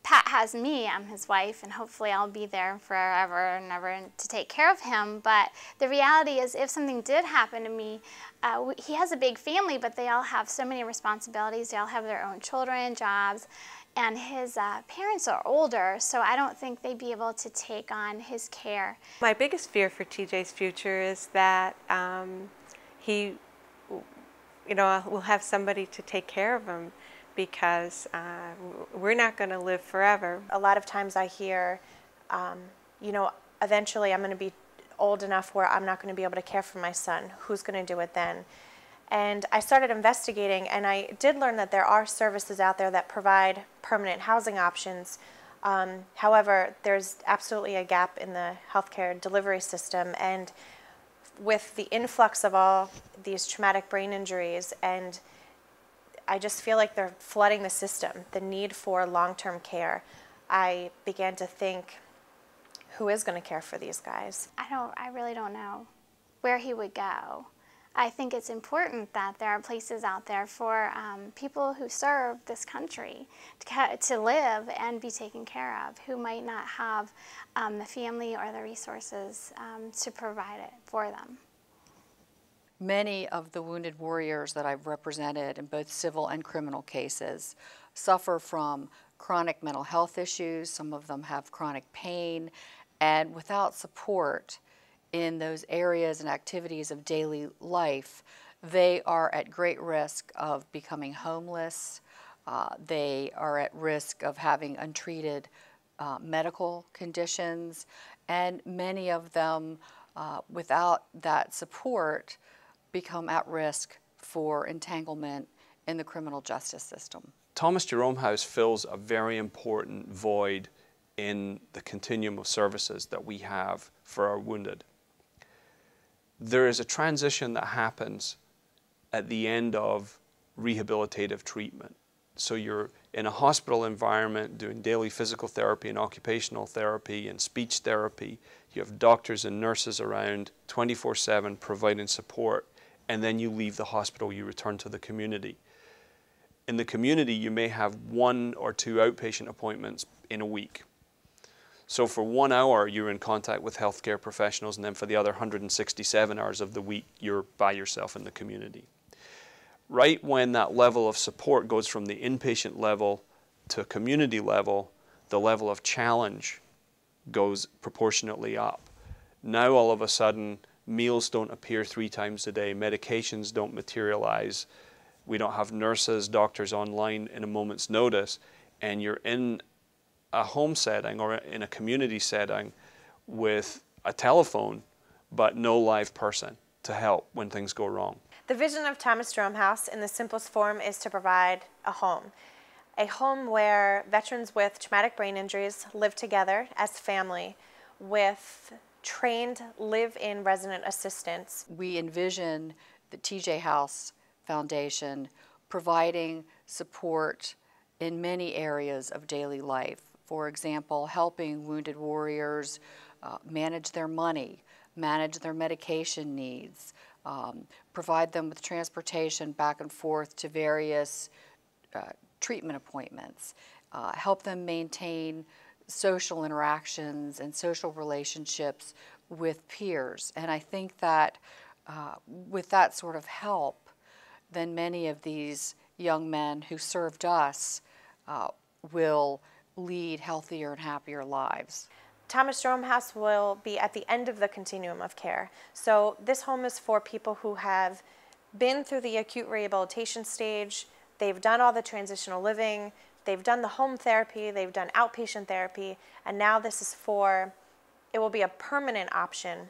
Pat has me, I'm his wife, and hopefully I'll be there forever and ever to take care of him. But the reality is, if something did happen to me, he has a big family, but they all have so many responsibilities. They all have their own children, jobs, and his parents are older, so I don't think they'd be able to take on his care. My biggest fear for TJ's future is that he, will have somebody to take care of him, because we're not going to live forever. A lot of times I hear, eventually I'm going to be old enough where I'm not going to be able to care for my son. Who's going to do it then? And I started investigating, and I did learn that there are services out there that provide permanent housing options. However, there's absolutely a gap in the healthcare delivery system, and with the influx of all these traumatic brain injuries, and I just feel like they're flooding the system, the need for long-term care, I began to think, who is going to care for these guys? I really don't know where he would go. I think it's important that there are places out there for people who serve this country to live and be taken care of, who might not have the family or the resources to provide it for them. Many of the wounded warriors that I've represented in both civil and criminal cases suffer from chronic mental health issues. Some of them have chronic pain, and without support in those areas and activities of daily life, they are at great risk of becoming homeless. They are at risk of having untreated medical conditions, and many of them, without that support, become at risk for entanglement in the criminal justice system. Thomas Jerome House fills a very important void in the continuum of services that we have for our wounded. There is a transition that happens at the end of rehabilitative treatment. So you're in a hospital environment doing daily physical therapy and occupational therapy and speech therapy. You have doctors and nurses around 24/7 providing support, and then you leave the hospital, you return to the community. In the community, you may have 1 or 2 outpatient appointments in a week. So for 1 hour, you're in contact with healthcare professionals, and then for the other 167 hours of the week, you're by yourself in the community. Right when that level of support goes from the inpatient level to community level, the level of challenge goes proportionately up. Now all of a sudden, meals don't appear 3 times a day, medications don't materialize, we don't have nurses, doctors online in a moment's notice, and you're in a home setting or in a community setting with a telephone but no live person to help when things go wrong. The vision of Thomas Jerome House in the simplest form is to provide a home where veterans with traumatic brain injuries live together as family with trained live-in resident assistants. We envision the TJ House Foundation providing support in many areas of daily life. For example, helping wounded warriors manage their money, manage their medication needs, provide them with transportation back and forth to various treatment appointments, help them maintain social interactions and social relationships with peers. And I think that with that sort of help, then many of these young men who served us will lead healthier and happier lives. Thomas Jerome House will be at the end of the continuum of care. So this home is for people who have been through the acute rehabilitation stage, they've done all the transitional living, they've done the home therapy, they've done outpatient therapy, and now this is it will be a permanent option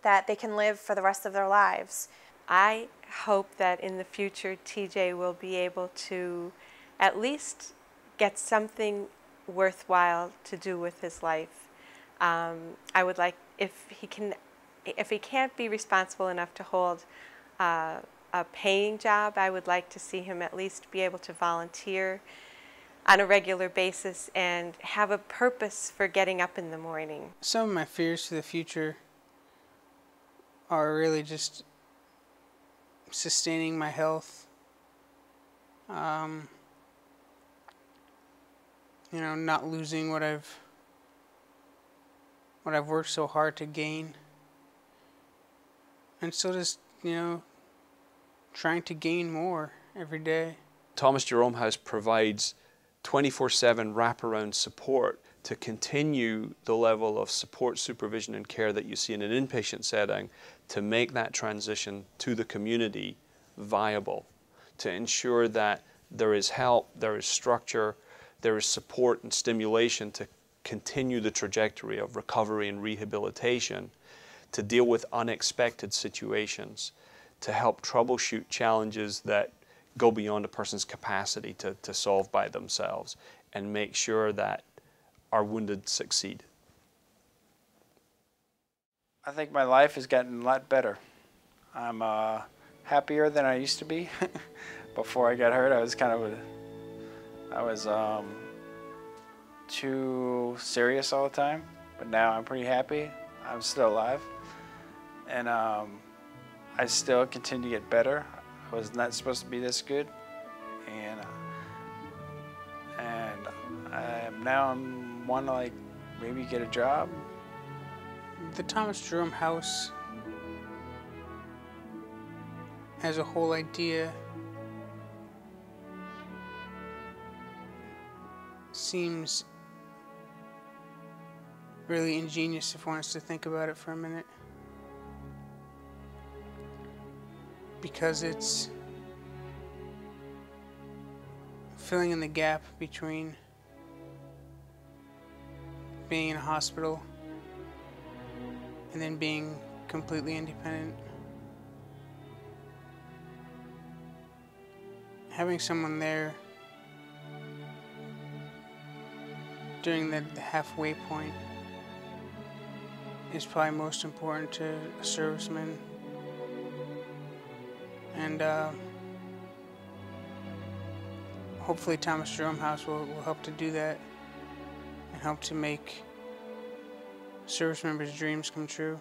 that they can live for the rest of their lives. I hope that in the future TJ will be able to at least get something worthwhile to do with his life. I would like, if he can't be responsible enough to hold a paying job, I would like to see him at least be able to volunteer on a regular basis and have a purpose for getting up in the morning. Some of my fears for the future are really just sustaining my health, you know, not losing what I've worked so hard to gain, and still just, you know, trying to gain more every day. Thomas Jerome House provides 24/7 wraparound support to continue the level of support, supervision and care that you see in an inpatient setting, to make that transition to the community viable, to ensure that there is help, there is structure, there is support and stimulation to continue the trajectory of recovery and rehabilitation, to deal with unexpected situations, to help troubleshoot challenges that go beyond a person's capacity to solve by themselves, and make sure that our wounded succeed. I think my life has gotten a lot better. I'm happier than I used to be. Before I got hurt, I was too serious all the time, but now I'm pretty happy. I'm still alive, and I still continue to get better. I was not supposed to be this good, and now I'm want to like maybe get a job. The Thomas Jerome House as a whole idea seems really ingenious if one is to think about it for a minute, because it's filling in the gap between being in a hospital and then being completely independent. Having someone there during the halfway point is probably most important to a serviceman, and hopefully Thomas Jerome House will help to do that and help to make service members' dreams come true.